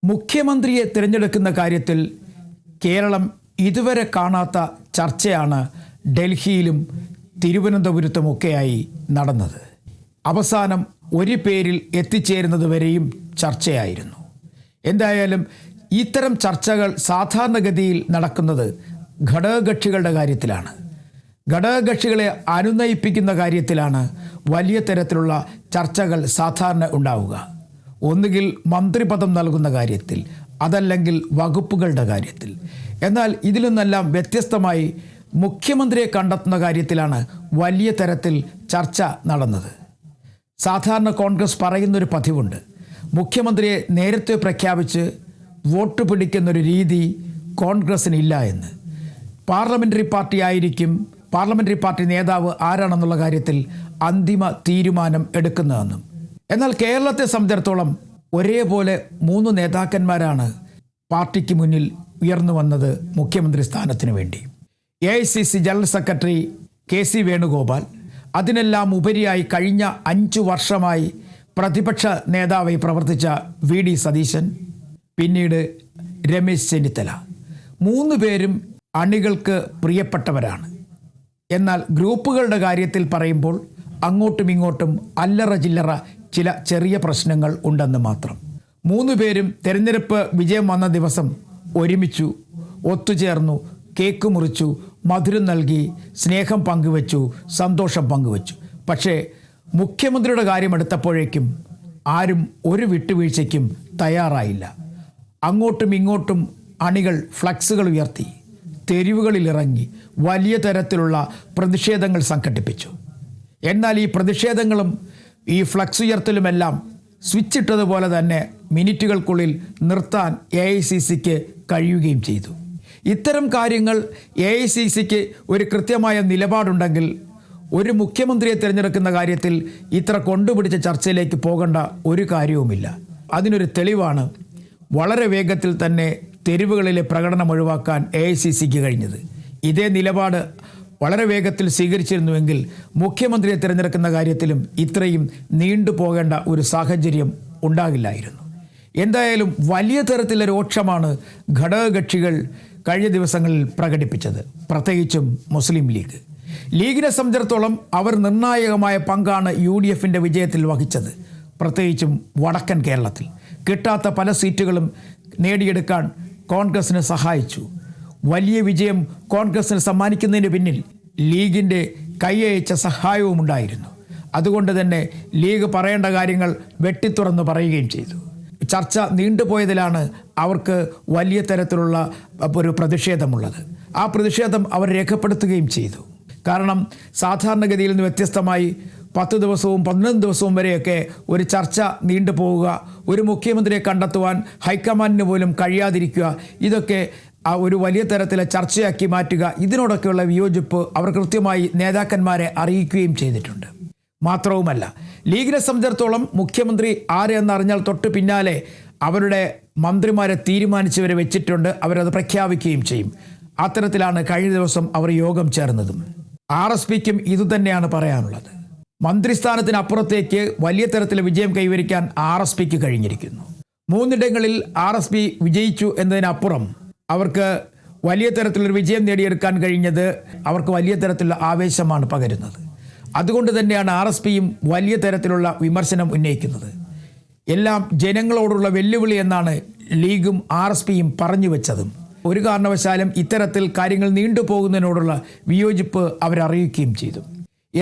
മുഖ്യമന്ത്രിയെ തിരഞ്ഞെടുക്കുന്ന കാര്യത്തിൽ കേരളം ഇതുവരെ കാണാത്ത ചർച്ചയാണ് ഡൽഹിയിലും തിരുവനന്തപുരത്തുമൊക്കെയായി നടന്നത്. അവസാനം ഒരു പേരിൽ എത്തിച്ചേരുന്നതുവരെയും ചർച്ചയായിരുന്നു. എന്തായാലും ഇത്തരം ചർച്ചകൾ സാധാരണഗതിയിൽ നടക്കുന്നത് ഘടകകക്ഷികളുടെ കാര്യത്തിലാണ്. ഘടകകക്ഷികളെ അനുനയിപ്പിക്കുന്ന കാര്യത്തിലാണ് വലിയ തരത്തിലുള്ള ചർച്ചകൾ സാധാരണ ഉണ്ടാവുക. ഒന്നുകിൽ മന്ത്രിപദം നൽകുന്ന കാര്യത്തിൽ, അതല്ലെങ്കിൽ വകുപ്പുകളുടെ കാര്യത്തിൽ. എന്നാൽ ഇതിൽ നിന്നെല്ലാം വ്യത്യസ്തമായി മുഖ്യമന്ത്രിയെ കണ്ടെത്തുന്ന കാര്യത്തിലാണ് വലിയ തരത്തിൽ ചർച്ച നടന്നത്. സാധാരണ കോൺഗ്രസ് പറയുന്നൊരു പതിവുണ്ട്, മുഖ്യമന്ത്രിയെ നേരത്തെ പ്രഖ്യാപിച്ച് വോട്ട് പിടിക്കുന്നൊരു രീതി കോൺഗ്രസ്സിനില്ല എന്ന്. പാർലമെൻ്ററി പാർട്ടി നേതാവ് ആരാണെന്നുള്ള കാര്യത്തിൽ അന്തിമ തീരുമാനം എടുക്കുന്നതെന്നും. എന്നാൽ കേരളത്തെ സംബന്ധിച്ചിടത്തോളം ഒരേപോലെ 3 നേതാക്കന്മാരാണ് പാർട്ടിക്ക് മുന്നിൽ ഉയർന്നു വന്നത് മുഖ്യമന്ത്രി സ്ഥാനത്തിന് വേണ്ടി. AICC general secretary KC Venugopal, അതിനെല്ലാം ഉപരിയായി കഴിഞ്ഞ 5 വർഷമായി പ്രതിപക്ഷ നേതാവായി പ്രവർത്തിച്ച VD സതീശൻ, പിന്നീട് രമേശ് ചെന്നിത്തല. 3 പേരും അണികൾക്ക് പ്രിയപ്പെട്ടവരാണ്. എന്നാൽ ഗ്രൂപ്പുകളുടെ കാര്യത്തിൽ പറയുമ്പോൾ അങ്ങോട്ടും ഇങ്ങോട്ടും അല്ലറ ചില്ലറ ചില ചെറിയ പ്രശ്നങ്ങൾ ഉണ്ടെന്ന് മാത്രം. 3 പേരും തെരഞ്ഞെടുപ്പ് വിജയം വന്ന ദിവസം ഒരുമിച്ചു, ഒത്തുചേർന്നു, കേക്ക് മുറിച്ചു, മധുരം നൽകി, സ്നേഹം പങ്കുവച്ചു, സന്തോഷം പങ്കുവച്ചു. പക്ഷേ മുഖ്യമന്ത്രിയുടെ കാര്യമെടുത്തപ്പോഴേക്കും ആരും ഒരു വിട്ടുവീഴ്ചയ്ക്കും തയ്യാറായില്ല. അങ്ങോട്ടും ഇങ്ങോട്ടും അണികൾ ഫ്ലക്സുകൾ ഉയർത്തി, തെരുവുകളിലിറങ്ങി വലിയ തരത്തിലുള്ള പ്രതിഷേധങ്ങൾ സംഘടിപ്പിച്ചു. എന്നാൽ ഈ പ്രതിഷേധങ്ങളും ഈ ഫ്ലക്സ് ഉയർത്തലുമെല്ലാം സ്വിച്ച് ഇട്ടതുപോലെ തന്നെ മിനിറ്റുകൾക്കുള്ളിൽ നിർത്താൻ AICCക്ക് കഴിയുകയും ചെയ്തു. ഇത്തരം കാര്യങ്ങൾ AICCക്ക് ഒരു കൃത്യമായ നിലപാടുണ്ടെങ്കിൽ ഒരു മുഖ്യമന്ത്രിയെ തിരഞ്ഞെടുക്കുന്ന കാര്യത്തിൽ ഇത്ര കൊണ്ടുപിടിച്ച ചർച്ചയിലേക്ക് പോകേണ്ട ഒരു കാര്യവുമില്ല. അതിനൊരു തെളിവാണ് വളരെ വേഗത്തിൽ തന്നെ തെരുവുകളിലെ പ്രകടനം ഒഴിവാക്കാൻ AICCക്ക് കഴിഞ്ഞത്. ഇതേ നിലപാട് വളരെ വേഗത്തിൽ സ്വീകരിച്ചിരുന്നുവെങ്കിൽ മുഖ്യമന്ത്രിയെ തിരഞ്ഞെടുക്കുന്ന കാര്യത്തിലും ഇത്രയും നീണ്ടുപോകേണ്ട ഒരു സാഹചര്യം ഉണ്ടാകില്ലായിരുന്നു. എന്തായാലും വലിയ തരത്തിലുള്ള രോക്ഷമാണ് ഘടകകക്ഷികൾ കഴിഞ്ഞ ദിവസങ്ങളിൽ പ്രകടിപ്പിച്ചത്, പ്രത്യേകിച്ചും മുസ്ലിം ലീഗ്. ലീഗിനെ സംബന്ധിച്ചിടത്തോളം അവർ നിർണായകമായ പങ്കാണ് UDFൻ്റെ വിജയത്തിൽ വഹിച്ചത്. പ്രത്യേകിച്ചും വടക്കൻ കേരളത്തിൽ കിട്ടാത്ത പല സീറ്റുകളും നേടിയെടുക്കാൻ കോൺഗ്രസിന് സഹായിച്ചു. വലിയ വിജയം കോൺഗ്രസിന് സമ്മാനിക്കുന്നതിന് പിന്നിൽ ലീഗിൻ്റെ കൈയയച്ച സഹായവും ഉണ്ടായിരുന്നു. അതുകൊണ്ട് തന്നെ ലീഗ് പറയേണ്ട കാര്യങ്ങൾ വെട്ടിത്തുറന്ന് പറയുകയും ചെയ്തു. ചർച്ച നീണ്ടുപോയതിലാണ് അവർക്ക് വലിയ തരത്തിലുള്ള ഒരു പ്രതിഷേധമുള്ളത്. ആ പ്രതിഷേധം അവർ രേഖപ്പെടുത്തുകയും ചെയ്തു. കാരണം സാധാരണഗതിയിൽ നിന്ന് വ്യത്യസ്തമായി 10 ദിവസവും 11 ദിവസവും വരെയൊക്കെ ഒരു ചർച്ച നീണ്ടുപോവുക, ഒരു മുഖ്യമന്ത്രിയെ കണ്ടെത്തുവാൻ ഹൈക്കമാൻഡിന് പോലും കഴിയാതിരിക്കുക, ഇതൊക്കെ ഒരു വലിയ തരത്തിലെ ചർച്ചയാക്കി മാറ്റുക, ഇതിനോടൊക്കെയുള്ള വിയോജിപ്പ് അവർ കൃത്യമായി നേതാക്കന്മാരെ അറിയിക്കുകയും ചെയ്തിട്ടുണ്ട്. മാത്രവുമല്ല, ലീഗിനെ സംബന്ധിച്ചിടത്തോളം മുഖ്യമന്ത്രി ആരെന്നറിഞ്ഞാൽ തൊട്ട് പിന്നാലെ അവരുടെ മന്ത്രിമാരെ തീരുമാനിച്ചവരെ വെച്ചിട്ടുണ്ട്, അവരത് പ്രഖ്യാപിക്കുകയും ചെയ്യും. അത്തരത്തിലാണ് കഴിഞ്ഞ ദിവസം അവർ യോഗം ചേർന്നതും. RSPക്കും ഇതുതന്നെയാണ് പറയാനുള്ളത്. മന്ത്രിസ്ഥാനത്തിനപ്പുറത്തേക്ക് വലിയ തരത്തിൽ വിജയം കൈവരിക്കാൻ RSPക്ക് കഴിഞ്ഞിരിക്കുന്നു. 3 ഇടങ്ങളിൽ RSP വിജയിച്ചു എന്നതിനപ്പുറം അവർക്ക് വലിയ തരത്തിലൊരു വിജയം നേടിയെടുക്കാൻ കഴിഞ്ഞത് അവർക്ക് വലിയ തരത്തിലുള്ള ആവേശമാണ് പകരുന്നത്. അതുകൊണ്ട് തന്നെയാണ് RSPയും വലിയ തരത്തിലുള്ള വിമർശനം ഉന്നയിക്കുന്നത്. എല്ലാം ജനങ്ങളോടുള്ള വെല്ലുവിളി എന്നാണ് ലീഗും RSPയും പറഞ്ഞു വെച്ചതും. ഒരു കാരണവശാലും ഇത്തരത്തിൽ കാര്യങ്ങൾ നീണ്ടുപോകുന്നതിനോടുള്ള വിയോജിപ്പ് അവരറിയിക്കുകയും ചെയ്തു.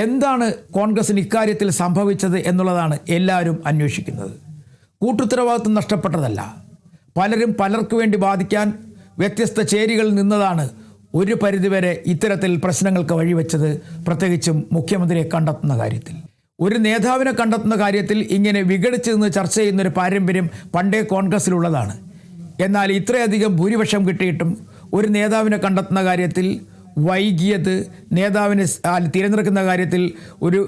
എന്താണ് കോൺഗ്രസിന് ഇക്കാര്യത്തിൽ സംഭവിച്ചത് എന്നുള്ളതാണ് എല്ലാവരും അന്വേഷിക്കുന്നത്. കൂട്ടുത്തരവാദിത്വം നഷ്ടപ്പെട്ടതല്ല, പലരും പലർക്കു വേണ്ടി ബാധിക്കാൻ വ്യത്യസ്ത ചേരികളിൽ നിന്നതാണ് ഒരു പരിധിവരെ ഇത്തരത്തിൽ പ്രശ്നങ്ങൾക്ക് വഴിവെച്ചത്. പ്രത്യേകിച്ചും മുഖ്യമന്ത്രിയെ കണ്ടെത്തുന്ന കാര്യത്തിൽ, ഒരു നേതാവിനെ കണ്ടെത്തുന്ന കാര്യത്തിൽ ഇങ്ങനെ വിഘടിച്ച് നിന്ന് ചർച്ച ചെയ്യുന്നൊരു പാരമ്പര്യം പണ്ടേ കോൺഗ്രസ്സിലുള്ളതാണ്. എന്നാൽ ഇത്രയധികം ഭൂരിപക്ഷം കിട്ടിയിട്ടും ഒരു നേതാവിനെ കണ്ടെത്തുന്ന കാര്യത്തിൽ വൈകിയത്, നേതാവിനെ തിരഞ്ഞെടുക്കുന്ന കാര്യത്തിൽ ഒരു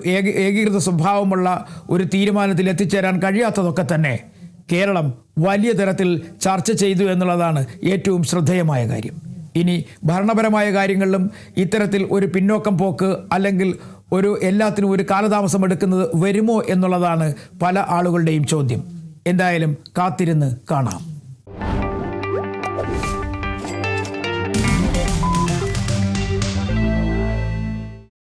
ഏകീകൃത സ്വഭാവമുള്ള ഒരു തീരുമാനത്തിൽ എത്തിച്ചേരാൻ കഴിയാത്തതൊക്കെ തന്നെ കേരളം വലിയ തരത്തിൽ ചർച്ച ചെയ്തു എന്നുള്ളതാണ് ഏറ്റവും ശ്രദ്ധേയമായ കാര്യം. ഇനി ഭരണപരമായ കാര്യങ്ങളിലും ഇത്തരത്തിൽ ഒരു പിന്നോക്കം പോക്ക് അല്ലെങ്കിൽ എല്ലാത്തിനും ഒരു കാലതാമസം എടുക്കുന്നത് വരുമോ എന്നുള്ളതാണ് പല ആളുകളുടെയും ചോദ്യം. എന്തായാലും കാത്തിരുന്ന് കാണാം.